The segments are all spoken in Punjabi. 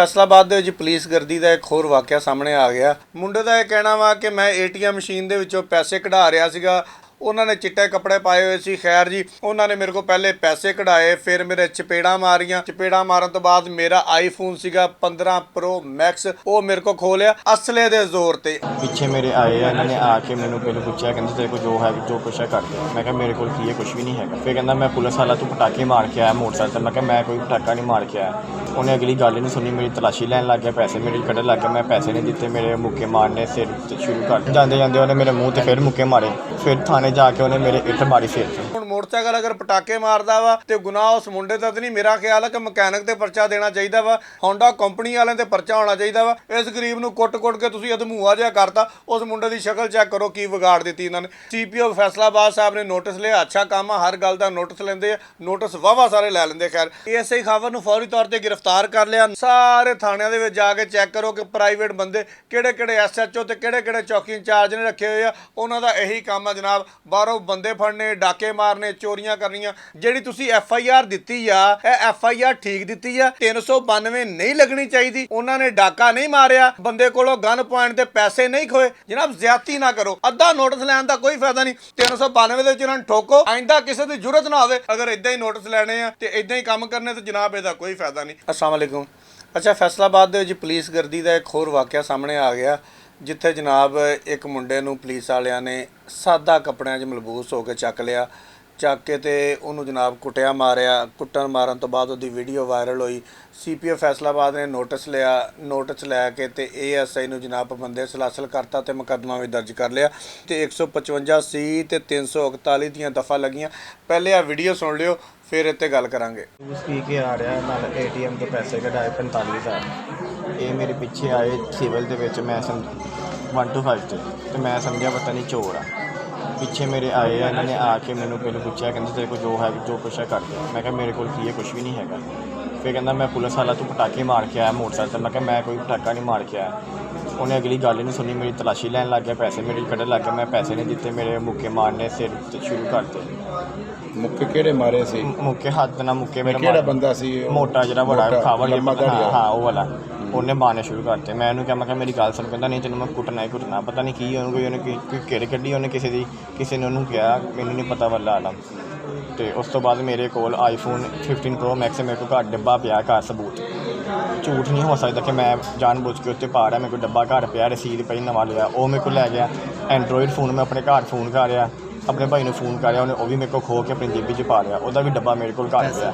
ਫੈਸਲਾਬਾਦ ਦੇ ਵਿੱਚ ਪੁਲਿਸ ਗਰਦੀ ਦਾ ਇੱਕ ਹੋਰ ਵਾਕਿਆ ਸਾਹਮਣੇ ਆ ਗਿਆ। ਮੁੰਡੇ ਦਾ ਇਹ ਕਹਿਣਾ ਵਾ ਕਿ ਮੈਂ ਏਟੀਐਮ ਮਸ਼ੀਨ ਦੇ ਵਿੱਚੋਂ ਪੈਸੇ ਕਢਾ ਰਿਹਾ ਸੀਗਾ। ਉਹਨਾਂ ਨੇ ਚਿੱਟੇ ਕੱਪੜੇ ਪਾਏ ਹੋਏ ਸੀ। ਖੈਰ ਜੀ, ਉਹਨਾਂ ਨੇ ਮੇਰੇ ਕੋਲ ਪਹਿਲੇ ਪੈਸੇ ਕਢਾਏ, ਫਿਰ ਮੇਰੇ ਚਪੇੜਾਂ ਮਾਰੀਆਂ। ਚਪੇੜਾਂ ਮਾਰਨ ਤੋਂ ਬਾਅਦ ਮੇਰਾ ਆਈਫੋਨ ਸੀਗਾ 15 ਪ੍ਰੋ ਮੈਕਸ, ਉਹ ਮੇਰੇ ਕੋਲ ਖੋਹ ਲਿਆ ਅਸਲੇ ਦੇ ਜ਼ੋਰ ਤੇ। ਪਿੱਛੇ ਮੇਰੇ ਆਏ ਆ, ਇਹਨਾਂ ਨੇ ਆ ਕੇ ਮੈਨੂੰ ਪਹਿਲਾਂ ਪੁੱਛਿਆ, ਕਹਿੰਦੇ ਤੇਰੇ ਕੋਲ ਜੋ ਕੁਛ ਹੈ ਕਰ ਦੇ। ਮੈਂ ਕਿਹਾ ਮੇਰੇ ਕੋਲ ਕੀ ਹੈ, ਕੁਛ ਵੀ ਨਹੀਂ ਹੈਗਾ। ਫਿਰ ਕਹਿੰਦਾ ਮੈਂ ਪੁਲਿਸ ਵਾਲਾ ਤੂੰ ਪਟਾਕੇ ਮਾਰ ਕੇ ਆਇਆ ਮੋਟਰਸਾਈਕਲ 'ਤੇ। ਮੈਂ ਕਿਹਾ ਮੈਂ ਕੋਈ ਪਟਾਕਾ ਨਹੀਂ ਮਾਰ ਕੇ ਆਇਆ। ਉਹਨੇ ਅਗਲੀ ਗੱਲ ਹੀ ਨਹੀਂ ਸੁਣੀ, ਮੇਰੀ ਤਲਾਸ਼ੀ ਲੈਣ ਲੱਗ ਗਿਆ, ਪੈਸੇ ਮੇਰੇ ਕੱਢਣ ਲੱਗ ਗਿਆ। ਮੈਂ ਪੈਸੇ ਨਹੀਂ ਦਿੱਤੇ, ਮੇਰੇ ਮੁੱਕੇ ਮਾਰਨੇ ਸਿਰ ਤੇ ਸ਼ੁਰੂ ਕਰ ਜਾਂਦੇ ਉਹਨੇ ਮੇਰੇ ਮੂੰਹ ਤੇ ਫਿਰ ਮੁੱਕੇ ਮਾਰੇ। ਫਿਰ ਥਾਣੇ ਜਾ ਕੇ ਉਹਨੇ ਮੇਰੇ ਇੱਟ ਮਾਰੀ ਸਿਰ 'ਤੇ। ਹੁਣ ਮੋਟਰਸਾਈਕਲ ਅਗਰ ਪਟਾਕੇ ਮਾਰਦਾ ਵਾ ਤੇ ਗੁਨਾਹ ਉਸ ਮੁੰਡੇ ਦਾ ਤਾਂ ਨਹੀਂ, ਮੇਰਾ ਖਿਆਲ ਹੈ ਕਿ ਮਕੈਨਿਕ ਤੇ ਪਰਚਾ ਦੇਣਾ ਚਾਹੀਦਾ ਵਾ, ਹੋਂਡਾ ਕੰਪਨੀ ਵਾਲਿਆਂ ਤੇ ਪਰਚਾ ਹੋਣਾ ਚਾਹੀਦਾ ਵਾ। ਇਸ ਗਰੀਬ ਨੂੰ ਕੁੱਟ-ਕੁੱਟ ਕੇ ਤੁਸੀਂ ਅਧਮੂਆ ਜਿਹਾ ਕਰਤਾ। ਉਸ ਮੁੰਡੇ ਦੀ ਸ਼ਕਲ ਚੈੱਕ ਕਰੋ ਕੀ ਵਿਗਾੜ ਦਿੱਤੀ ਇਹਨਾਂ ਨੇ। ਸੀਪੀਓ ਫੈਸਲਾਬਾਦ ਸਾਹਿਬ ਨੇ ਨੋਟਿਸ ਲਿਆ, ਅੱਛਾ ਕੰਮ ਆ, ਹਰ ਗੱਲ ਦਾ ਨੋਟਿਸ ਲੈਂਦੇ ਆ, ਨੋਟਿਸ ਵਾਵਾ ਸਾਰੇ ਲੈ ਲੈਂਦੇ। ਖੈਰ ਏਐਸਆਈ ਖਾਵਰ ਨੂੰ ਫੌਰੀ ਤੌਰ ਤੇ ਗ੍ਰਿਫਤਾਰ ਕਰ ਲਿਆ। ਸਾਰੇ ਥਾਣਿਆਂ ਦੇ ਵਿੱਚ ਜਾ ਕੇ ਚੈੱਕ ਕਰੋ ਕਿ ਪ੍ਰਾਈਵੇਟ ਬੰਦੇ ਕਿਹੜੇ-ਕਿਹੜੇ ਐਸਐਚਓ ਤੇ ਕਿਹੜੇ-ਕਿਹੜੇ ਚੌਕੀ ਇੰਚਾਰਜ ਨੇ ਰੱਖੇ ਹੋਏ ਆ। ਉਹਨਾਂ ਦਾ ਇਹੀ ਕੰਮ ਆ ਜਨਾਬ, ਬਾਹਰੋਂ ਬੰਦੇ ਫੜਨੇ, ਡਾਕੇ ਮਾਰਨੇ, ਚੋਰੀਆਂ ਕਰਨੀਆਂ। ਜਿਹੜੀ ਤੁਸੀਂ ਐਫਆਈਆਰ ਦਿੱਤੀ ਆ, ਇਹ ਐਫਆਈਆਰ ਠੀਕ ਦਿੱਤੀ ਆ। 392 ਨਹੀਂ ਲੱਗਣੀ ਚਾਹੀਦੀ। ਉਹਨਾਂ ਨੇ ਡਾਕਾ ਨਹੀਂ ਮਾਰਿਆ, ਬੰਦੇ ਕੋਲੋਂ ਗਨ ਪੁਆਇੰਟ ਤੇ ਪੈਸੇ ਨਹੀਂ ਖੋਏ। ਜਨਾਬ ਜ਼ਿਆਦਤੀ ਨਾ ਕਰੋ, ਅੱਧਾ ਨੋਟਿਸ ਲੈਣ ਦਾ ਕੋਈ ਫਾਇਦਾ ਨਹੀਂ। 392 ਦੇ ਵਿੱਚ ਇਹਨਾਂ ਨੂੰ ਠੋਕੋ, ਆਇੰਦਾ ਕਿਸੇ ਦੀ ਜ਼ਰੂਰਤ ਨਾ ਹੋਵੇ। ਅਗਰ ਇਦਾਂ ਹੀ ਨੋਟਿਸ ਲੈਣੇ ਆ ਤੇ ਇਦਾਂ ਹੀ ਕੰਮ ਕਰਨੇ ਤੇ ਜਨਾਬ ਇਹਦਾ ਕੋਈ ਫਾਇਦਾ ਨਹੀਂ। अस्सलाम वालेकुम। ਅੱਛਾ, ਫੈਸਲਾਬਾਦ ਦੇ ਵਿੱਚ ਪੁਲਿਸ ਗਰਦੀ ਦਾ ਇੱਕ ਹੋਰ ਵਾਕਿਆ ਸਾਹਮਣੇ ਆ ਗਿਆ, ਜਿੱਥੇ ਜਨਾਬ ਇੱਕ ਮੁੰਡੇ ਨੂੰ ਪੁਲਿਸ ਵਾਲਿਆਂ ਨੇ ਸਾਦਾ ਕੱਪੜਿਆਂ 'ਚ ਮਲਬੂਸ ਹੋ ਕੇ ਚੱਕ ਲਿਆ। ਚੱਕ ਕੇ ਤੇ ਉਹਨੂੰ ਜਨਾਬ ਕੁੱਟਿਆ ਮਾਰਿਆ। ਕੁੱਟਣ ਮਾਰਨ ਤੋਂ ਬਾਅਦ ਉਹਦੀ ਵੀਡੀਓ ਵਾਇਰਲ ਹੋਈ। ਸੀਪੀਓ ਫੈਸਲਾਬਾਦ ਨੇ ਨੋਟਿਸ ਲਿਆ। ਨੋਟਿਸ ਲੈ ਕੇ ਤੇ ਏਐਸਆਈ ਨੂੰ ਜਨਾਬ ਪਾਬੰਦੀ ਸਲਾਸਲ ਕਰਤਾ ਤੇ ਮੁਕੱਦਮਾ ਵੀ ਦਰਜ ਕਰ ਲਿਆ ਤੇ 155 ਸੀ ਤੇ 341 ਦੀਆਂ ਦਫਾ ਲੱਗੀਆਂ। ਪਹਿਲੇ ਆ ਵੀਡੀਓ ਸੁਣ ਲਿਓ, ਫਿਰ ਇੱਥੇ ਗੱਲ ਕਰਾਂਗੇ। ਪੀ ਕੇ ਆ ਰਿਹਾ ਨਾਲ ਏਟੀਐਮ ਤੋਂ ਪੈਸੇ ਕਢਾਏ 45,000। ਇਹ ਮੇਰੇ ਪਿੱਛੇ ਆਏ ਸਿਵਲ ਦੇ ਵਿੱਚ, ਮੈਂ 1 to 5 ਤੇ ਮੈਂ ਸਮਝਿਆ ਪਤਾ ਨਹੀਂ ਚੋਰ ਆ। ਪਿੱਛੇ ਮੇਰੇ ਆਏ ਆ, ਇਹਨਾਂ ਨੇ ਆ ਕੇ ਮੈਨੂੰ ਪਹਿਲਾਂ ਪੁੱਛਿਆ, ਕਹਿੰਦੇ ਤੇਰੇ ਕੋਲ ਜੋ ਕੁਛ ਹੈ ਕਰ ਦੇ। ਮੈਂ ਕਿਹਾ ਮੇਰੇ ਕੋਲ ਕੀ ਹੈ, ਕੁਛ ਵੀ ਨਹੀਂ ਹੈਗਾ। ਫਿਰ ਕਹਿੰਦਾ ਮੈਂ ਪੁਲਿਸ ਵਾਲਾ ਤੂੰ ਪਟਾਕੇ ਮਾਰ ਕੇ ਆਇਆ ਮੋਟਰਸਾਈਕਲ 'ਤੇ। ਮੈਂ ਕਿਹਾ ਮੈਂ ਕੋਈ ਪਟਾਕਾ ਨਹੀਂ ਮਾਰ ਕੇ ਆਇਆ। ਉਹਨੇ ਅਗਲੀ ਗੱਲ ਹੀ ਨਹੀਂ ਸੁਣੀ, ਮੇਰੀ ਤਲਾਸ਼ੀ ਲੈਣ ਲੱਗ ਗਿਆ, ਪੈਸੇ ਮੇਰੇ ਕੱਢਣ ਲੱਗ ਗਿਆ। ਮੈਂ ਪੈਸੇ ਨਹੀਂ ਦਿੱਤੇ, ਮੇਰੇ ਮੁੱਕੇ ਮਾਰਨੇ ਸਿਰ ਤੇ ਸ਼ੁਰੂ ਕਰਤੇ। ਮੁੱਕੇ ਕਿਹੜੇ ਮਾਰੇ ਸੀ? ਮੁੱਕੇ ਹੱਥ ਨਾਲ ਮੁੱਕੇ ਮੇਰੇ। ਕਿਹੜਾ ਬੰਦਾ ਸੀ? ਮੋਟਾ ਜਿਹੜਾ ਬੜਾ ਖਾਵੜ ਹਾਂ ਉਹ ਵਾਲਾ। ਉਹਨੇ ਮਾਰਨੇ ਸ਼ੁਰੂ ਕਰਤੇ। ਮੈਂ ਉਹਨੂੰ ਕਿਹਾ, ਮੈਂ ਕਿਹਾ ਮੇਰੀ ਗੱਲ ਸੁਣ। ਕਹਿੰਦਾ ਨਹੀਂ ਤੈਨੂੰ ਮੈਂ ਕੁੱਟਣਾ ਹੀ ਕੁੱਟਣਾ। ਪਤਾ ਨਹੀਂ ਕੀ ਉਹਨੇ ਕੋਈ ਕਿਹੜੇ ਕੱਢੀ ਉਹਨੇ ਕਿਸੇ ਨੇ ਉਹਨੂੰ ਕਿਹਾ, ਮੈਨੂੰ ਨਹੀਂ ਪਤਾ ਵੱਲਾ ਆਲਮ। ਅਤੇ ਉਸ ਤੋਂ ਬਾਅਦ ਮੇਰੇ ਕੋਲ ਆਈਫੋਨ 15 ਪ੍ਰੋ ਮੈਕਸ ਮੇਰੇ ਕੋਲ ਘਰ ਡੱਬਾ ਪਿਆ, ਘਰ ਸਬੂਤ। ਝੂਠ ਨਹੀਂ ਹੋ ਸਕਦਾ ਕਿ ਮੈਂ ਜਾਣ ਬੁੱਝ ਕੇ ਉੱਤੇ ਪਾ ਰਿਹਾ। ਮੇਰੇ ਕੋਲ ਡੱਬਾ ਘਰ ਪਿਆ, ਰਸੀਦ ਪਈ ਨਵਾਂ ਲਿਆ, ਉਹ ਮੇਰੇ ਕੋਲ ਲੈ ਗਿਆ। ਐਂਡਰੋਇਡ ਫੋਨ ਮੈਂ ਆਪਣੇ ਘਰ ਫੋਨ ਕਰ ਰਿਹਾ, ਆਪਣੇ ਭਾਈ ਨੂੰ ਫੋਨ ਕਰ ਰਿਹਾ, ਉਹਨੇ ਉਹ ਵੀ ਮੇਰੇ ਕੋਲ ਖੋਹ ਕੇ ਆਪਣੀ ਜੇਬੀ 'ਚ ਪਾ ਲਿਆ। ਉਹਦਾ ਵੀ ਡੱਬਾ ਮੇਰੇ ਕੋਲ ਘਰ ਪਿਆ।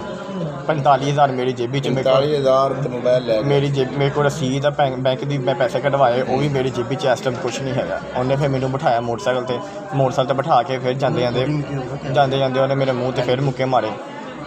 45,000 ਮੇਰੀ ਜੇਬੀ 'ਚ। 45,000 ਤੇ ਮੋਬਾਈਲ ਲੈ ਮੇਰੀ ਮੇਰੇ ਕੋਲ ਰਸੀਦ ਆ ਬੈਂਕ ਦੀ, ਮੈਂ ਪੈਸੇ ਕਢਵਾਏ, ਉਹ ਵੀ ਮੇਰੀ ਜੇਬੀ 'ਚ ਇਸ ਟਾਈਮ ਕੁਛ ਨਹੀਂ ਹੈਗਾ। ਉਹਨੇ ਫਿਰ ਮੈਨੂੰ ਬਿਠਾਇਆ ਮੋਟਰਸਾਈਕਲ 'ਤੇ ਬਿਠਾ ਕੇ ਫਿਰ ਜਾਂਦੇ ਉਹਨੇ ਮੇਰੇ ਮੂੰਹ 'ਤੇ ਫਿਰ ਮੁੱਕੇ ਮਾਰੇ।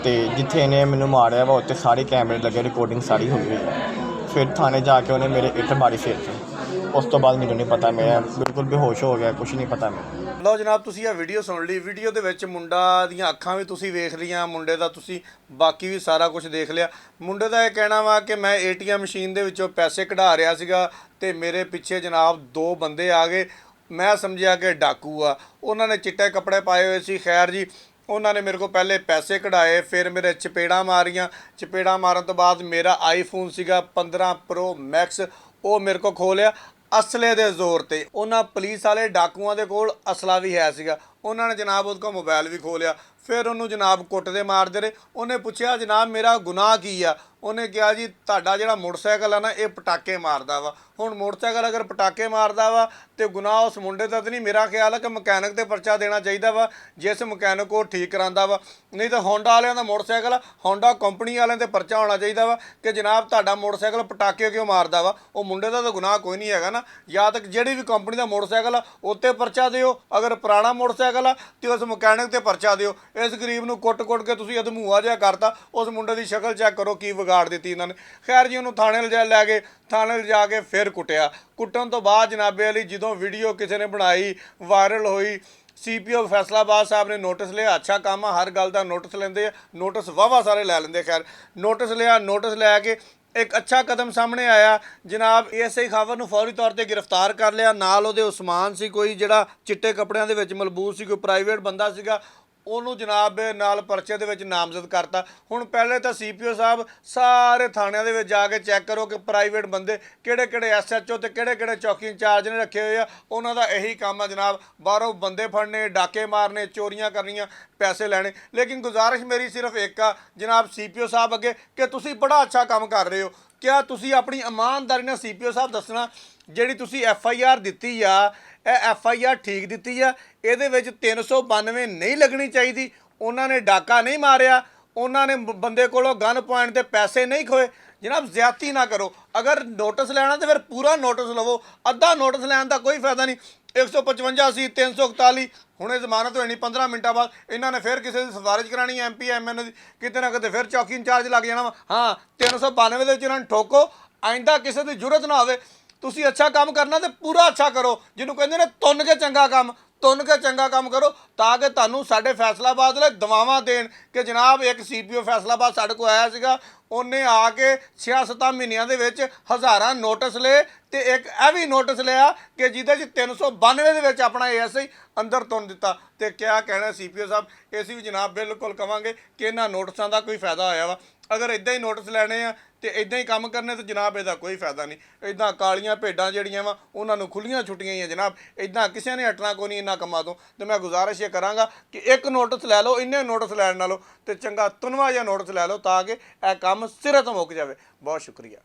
ਅਤੇ ਜਿੱਥੇ ਇਹਨੇ ਮੈਨੂੰ ਮਾਰਿਆ ਵਾ ਉੱਥੇ ਸਾਰੇ ਕੈਮਰੇ ਲੱਗੇ, ਰਿਕਾਰਡਿੰਗ ਸਾਰੀ ਹੋਈ ਹੋਈ ਹੈ। ਫਿਰ ਥਾਣੇ ਜਾ ਕੇ ਉਹਨੇ ਮੇਰੇ ਇੱਟ ਮਾਰੀ ਸਿਰ 'ਤੇ। ਉਸ ਤੋਂ ਬਾਅਦ ਮੈਨੂੰ ਨਹੀਂ ਪਤਾ, ਮੈਂ ਬਿਲਕੁਲ ਬੇਹੋਸ਼ ਹੋ ਗਿਆ, ਕੁਛ ਨਹੀਂ ਪਤਾ ਮੈਨੂੰ। ਲਓ ਜਨਾਬ, ਤੁਸੀਂ ਇਹ ਵੀਡੀਓ ਸੁਣ ਲਈ। ਵੀਡੀਓ ਦੇ ਵਿੱਚ ਮੁੰਡਾ ਦੀਆਂ ਅੱਖਾਂ ਵੀ ਤੁਸੀਂ ਵੇਖ ਲਈਆਂ, ਮੁੰਡੇ ਦਾ ਤੁਸੀਂ ਬਾਕੀ ਵੀ ਸਾਰਾ ਕੁਝ ਦੇਖ ਲਿਆ। ਮੁੰਡੇ ਦਾ ਇਹ ਕਹਿਣਾ ਵਾ ਕਿ ਮੈਂ ਏਟੀਐਮ ਮਸ਼ੀਨ ਦੇ ਵਿੱਚੋਂ ਪੈਸੇ ਕਢਾ ਰਿਹਾ ਸੀਗਾ ਤੇ ਮੇਰੇ ਪਿੱਛੇ ਜਨਾਬ 2 ਬੰਦੇ ਆ ਗਏ। ਮੈਂ ਸਮਝਿਆ ਕਿ ਡਾਕੂ ਆ। ਉਹਨਾਂ ਨੇ ਚਿੱਟੇ ਕੱਪੜੇ ਪਾਏ ਹੋਏ ਸੀ। ਖੈਰ ਜੀ, ਉਹਨਾਂ ਨੇ ਮੇਰੇ ਕੋਲ ਪਹਿਲੇ ਪੈਸੇ ਕਢਾਏ, ਫਿਰ ਮੇਰੇ ਚਪੇੜਾਂ ਮਾਰੀਆਂ। ਚਪੇੜਾਂ ਮਾਰਨ ਤੋਂ ਬਾਅਦ ਮੇਰਾ ਆਈਫੋਨ ਸੀਗਾ 15 ਪ੍ਰੋ ਮੈਕਸ, ਉਹ ਮੇਰੇ ਕੋਲ ਖੋਹ ਲਿਆ ਅਸਲੇ ਦੇ ਜ਼ੋਰ ਤੇ। ਉਹਨਾਂ ਪੁਲਿਸ ਵਾਲੇ ਡਾਕੂਆਂ ਦੇ ਕੋਲ ਅਸਲਾ ਵੀ ਹੈ ਸੀਗਾ। ਉਹਨਾਂ ਨੇ ਜਨਾਬ ਉਹਦੇ ਕੋਲ ਮੋਬਾਈਲ ਵੀ ਖੋਹ ਲਿਆ। ਫਿਰ ਉਹਨੂੰ ਜਨਾਬ ਕੁੱਟਦੇ ਮਾਰਦੇ ਰਹੇ। ਉਹਨੇ ਪੁੱਛਿਆ, ਜਨਾਬ ਮੇਰਾ ਗੁਨਾਹ ਕੀ ਆ? ਉਹਨੇ ਕਿਹਾ, ਜੀ ਤੁਹਾਡਾ ਜਿਹੜਾ ਮੋਟਰਸਾਈਕਲ ਆ ਨਾ, ਇਹ ਪਟਾਕੇ ਮਾਰਦਾ ਵਾ। ਹੁਣ ਮੋਟਰਸਾਈਕਲ ਅਗਰ ਪਟਾਕੇ ਮਾਰਦਾ ਵਾ ਤੇ ਗੁਨਾਹ ਉਸ ਮੁੰਡੇ ਦਾ ਤਾਂ ਨਹੀਂ, ਮੇਰਾ ਖਿਆਲ ਹੈ ਕਿ ਮਕੈਨਿਕ ਤੇ ਪਰਚਾ ਦੇਣਾ ਚਾਹੀਦਾ ਵਾ, ਜਿਸ ਮਕੈਨਿਕ ਉਹ ਠੀਕ ਕਰਾਉਂਦਾ ਵਾ। ਨਹੀਂ ਤਾਂ ਹੋਂਡਾ ਵਾਲਿਆਂ ਦਾ ਮੋਟਰਸਾਈਕਲ ਆ, ਹੋਂਡਾ ਕੰਪਨੀ ਵਾਲਿਆਂ ਤੇ ਪਰਚਾ ਹੋਣਾ ਚਾਹੀਦਾ ਵਾ ਕਿ ਜਨਾਬ ਤੁਹਾਡਾ ਮੋਟਰਸਾਈਕਲ ਪਟਾਕੇ ਕਿਉਂ ਮਾਰਦਾ ਵਾ। ਉਹ ਮੁੰਡੇ ਦਾ ਤਾਂ ਗੁਨਾਹ ਕੋਈ ਨਹੀਂ ਹੈਗਾ ਨਾ। ਜਾਂ ਤੱਕ ਜਿਹੜੀ ਵੀ ਕੰਪਨੀ ਦਾ ਮੋਟਰਸਾਈਕਲ ਆ ਉੱਤੇ ਪਰਚਾ ਦਿਓ, ਅਗਰ ਪੁਰਾਣਾ ਮੋਟਰਸਾਈਕਲ ਆ ਤੇ ਉਸ ਮਕੈਨਿਕ ਤੇ ਪਰਚਾ ਦਿਓ। ਇਸ ਗਰੀਬ ਨੂੰ ਕੁੱਟ-ਕੁੱਟ ਕੇ ਤੁਸੀਂ ਅਧਮੂਆ ਜਿਹਾ ਕਰਤਾ। ਉਸ ਮੁੰਡੇ ਦੀ ਸ਼ਕਲ ਚੈੱਕ ਕਰੋ ਕੀ ਵਿਗਾੜ ਦਿੱਤੀ ਇਹਨਾਂ ਨੇ। ਖੈਰ ਜੀ, ਉਹਨੂੰ ਥਾਣੇ ਲੈ ਗਏ। ਥਾਣੇ ਲਿਜਾ ਕੇ ਫਿਰ ਕੁੱਟਿਆ। ਕੁੱਟਣ ਤੋਂ ਬਾਅਦ ਜਨਾਬੇ ਵਾਲੀ ਜਦੋਂ ਵੀਡੀਓ ਕਿਸੇ ਨੇ ਬਣਾਈ, ਵਾਇਰਲ ਹੋਈ, ਸੀਪੀਓ ਫੈਸਲਾਬਾਦ ਸਾਹਿਬ ਨੇ ਨੋਟਿਸ ਲਿਆ। ਅੱਛਾ ਕੰਮ ਆ, ਹਰ ਗੱਲ ਦਾ ਨੋਟਿਸ ਲੈਂਦੇ ਆ, ਨੋਟਿਸ ਵਾਵਾ ਸਾਰੇ ਲੈ ਲੈਂਦੇ। ਖੈਰ ਨੋਟਿਸ ਲਿਆ। ਨੋਟਿਸ ਲੈ ਕੇ ਇੱਕ ਅੱਛਾ ਕਦਮ ਸਾਹਮਣੇ ਆਇਆ ਜਨਾਬ। ਏਐਸਆਈ ਖਾਵਰ ਨੂੰ ਫੌਰੀ ਤੌਰ ਤੇ ਗ੍ਰਿਫਤਾਰ ਕਰ ਲਿਆ। ਨਾਲ ਉਹਦੇ ਉਸਮਾਨ ਸੀ ਕੋਈ, ਜਿਹੜਾ ਚਿੱਟੇ ਕੱਪੜਿਆਂ ਦੇ ਵਿੱਚ ਮਲਬੂਸ ਸੀ, ਕੋਈ ਪ੍ਰਾਈਵੇਟ ਬੰਦਾ ਸੀਗਾ। ਉਹਨੂੰ ਜਨਾਬ ਨਾਲ ਪਰਚੇ ਦੇ ਵਿੱਚ ਨਾਮਜ਼ਦ ਕਰਤਾ। ਹੁਣ ਪਹਿਲੇ ਤਾਂ ਸੀਪੀਓ ਸਾਹਿਬ ਸਾਰੇ ਥਾਣਿਆਂ ਦੇ ਵਿੱਚ ਜਾ ਕੇ ਚੈੱਕ ਕਰੋ ਕਿ ਪ੍ਰਾਈਵੇਟ ਬੰਦੇ ਕਿਹੜੇ ਕਿਹੜੇ ਐਸਐਚਓ ਤੇ ਕਿਹੜੇ ਕਿਹੜੇ ਚੌਕੀ ਇੰਚਾਰਜ ਨੇ ਰੱਖੇ ਹੋਏ ਆ। ਉਹਨਾਂ ਦਾ ਇਹੀ ਕੰਮ ਆ ਜਨਾਬ, ਬਾਹਰੋਂ ਬੰਦੇ ਫੜਨੇ, ਡਾਕੇ ਮਾਰਨੇ, ਚੋਰੀਆਂ ਕਰਨੀਆਂ, ਪੈਸੇ ਲੈਣੇ। ਲੇਕਿਨ ਗੁਜ਼ਾਰਿਸ਼ ਮੇਰੀ ਸਿਰਫ ਇੱਕ ਆ ਜਨਾਬ ਸੀਪੀਓ ਸਾਹਿਬ ਅੱਗੇ ਕਿ ਤੁਸੀਂ ਬੜਾ ਅੱਛਾ ਕੰਮ ਕਰ ਰਹੇ ਹੋ। ਕਿਆ ਤੁਸੀਂ ਆਪਣੀ ਇਮਾਨਦਾਰੀ ਨਾਲ ਸੀਪੀਓ ਸਾਹਿਬ ਦੱਸਣਾ ਜਿਹੜੀ ਤੁਸੀਂ ਐਫਆਈਆਰ ਦਿੱਤੀ ਆ, ਇਹ ਐਫਆਈਆਰ ਠੀਕ ਦਿੱਤੀ ਆ? ਇਹਦੇ ਵਿੱਚ 392 ਨਹੀਂ ਲੱਗਣੀ ਚਾਹੀਦੀ? ਉਹਨਾਂ ਨੇ ਡਾਕਾ ਨਹੀਂ ਮਾਰਿਆ, ਉਹਨਾਂ ਨੇ ਬੰਦੇ ਕੋਲੋਂ ਗਨ ਪੁਆਇੰਟ ਤੇ ਪੈਸੇ ਨਹੀਂ ਖੋਏ। ਜਨਾਬ ਜ਼ਿਆਦਤੀ ਨਾ ਕਰੋ। ਅਗਰ ਨੋਟਿਸ ਲੈਣਾ ਤਾਂ ਫਿਰ ਪੂਰਾ ਨੋਟਿਸ ਲਵੋ, ਅੱਧਾ ਨੋਟਿਸ ਲੈਣ ਦਾ ਕੋਈ ਫਾਇਦਾ ਨਹੀਂ। 155 ਸੀ, 341 ਹੁਣੇ ਜ਼ਮਾਨਤ ਹੋਣੀ 15 ਮਿੰਟਾਂ ਬਾਅਦ ਇਹਨਾਂ ਨੇ ਫਿਰ ਕਿਸੇ ਦੀ ਸਿਫਾਰਿਸ਼ ਕਰਾਣੀ ਹੈ ਐਮਪੀ ਐਮਐਲਏ ਦੀ, ਕਿਤੇ ਨਾ ਕਿਤੇ ਫਿਰ ਚੌਕੀ ਇੰਚਾਰਜ ਲੱਗ ਜਾਣਾ ਵਾ। ਹਾਂ 392 ਦੇ ਵਿੱਚ ਇਹਨਾਂ ਨੂੰ ਠੋਕੋ, ਆਇੰਦਾ ਕਿਸੇ ਦੀ ਜ਼ਰੂਰਤ ਨਾ ਹੋਵੇ। ਤੁਸੀਂ ਅੱਛਾ ਕੰਮ ਕਰਨਾ ਤੇ ਪੂਰਾ ਅੱਛਾ ਕਰੋ, ਜਿਹਨੂੰ ਕਹਿੰਦੇ ਨੇ ਤੁੰਨ ਕੇ ਚੰਗਾ ਕੰਮ, ਤੁੰਨ ਕੇ ਚੰਗਾ ਕੰਮ ਕਰੋ ਤਾਂ ਕਿ ਤੁਹਾਨੂੰ ਸਾਡੇ ਫੈਸਲਾਬਾਦ ਵਾਲੇ ਦਵਾਵਾਂ ਦੇਣ ਕਿ ਜਨਾਬ ਇੱਕ ਸੀਪੀਓ ਫੈਸਲਾਬਾਦ ਸਾਡੇ ਕੋਲ ਆਇਆ ਸੀਗਾ, ਉਹਨੇ ਆ ਕੇ 6-7 ਮਹੀਨਿਆਂ ਦੇ ਵਿੱਚ ਹਜ਼ਾਰਾਂ ਨੋਟਿਸ ਲਏ ਤੇ ਇੱਕ ਇਹ ਵੀ ਨੋਟਿਸ ਲਿਆ ਕਿ ਜਿਹਦੇ 'ਚ 392 ਦੇ ਵਿੱਚ ਆਪਣਾ ਏਐਸਆਈ ਅੰਦਰ ਤੁੰਨ ਦਿੱਤਾ। ਤੇ ਕਿਆ ਕਹਿਣਾ ਸੀਪੀਓ ਸਾਹਿਬ, ਅਸੀਂ ਵੀ ਜਨਾਬ ਬਿਲਕੁਲ ਕਵਾਂਗੇ ਕਿ ਇਹਨਾਂ ਨੋਟਿਸਾਂ ਦਾ ਕੋਈ ਫਾਇਦਾ ਹੋਇਆ ਵਾ। ਅਗਰ ਇਦਾਂ ਹੀ ਨੋਟਿਸ ਲੈਣੇ ਆ ਤੇ ਇਦਾਂ ਹੀ ਕੰਮ ਕਰਨੇ ਤਾਂ ਜਨਾਬ ਇਹਦਾ ਕੋਈ ਫਾਇਦਾ ਨਹੀਂ। ਇਦਾਂ ਕਾਲੀਆਂ ਭੇਡਾਂ ਜਿਹੜੀਆਂ ਵਾ ਉਹਨਾਂ ਨੂੰ ਖੁੱਲੀਆਂ ਛੁੱਟੀਆਂ ਹੀ ਆ ਜਨਾਬ, ਇਦਾਂ ਕਿਸੇ ਨੇ ਹਟਣਾ ਕੋਈ ਨਹੀਂ ਇਹਨਾਂ ਕੰਮਾਂ ਤੋਂ। ਤੇ ਮੈਂ ਗੁਜ਼ਾਰਿਸ਼ ਇਹ ਕਰਾਂਗਾ ਕਿ ਇੱਕ ਨੋਟਿਸ ਲੈ ਲਓ, ਇੰਨੇ ਨੋਟਿਸ ਲੈਣ ਨਾਲੋਂ ਤੇ ਚੰਗਾ ਤੁਨਵਾ ਜਿਹਾ ਨੋਟਿਸ ਲੈ ਲਓ ਤਾਂ ਕਿ ਇਹ ਕੰਮ ਸਿਰੇ ਤੋਂ ਮੁੱਕ ਜਾਵੇ। ਬਹੁਤ ਸ਼ੁਕਰੀਆ।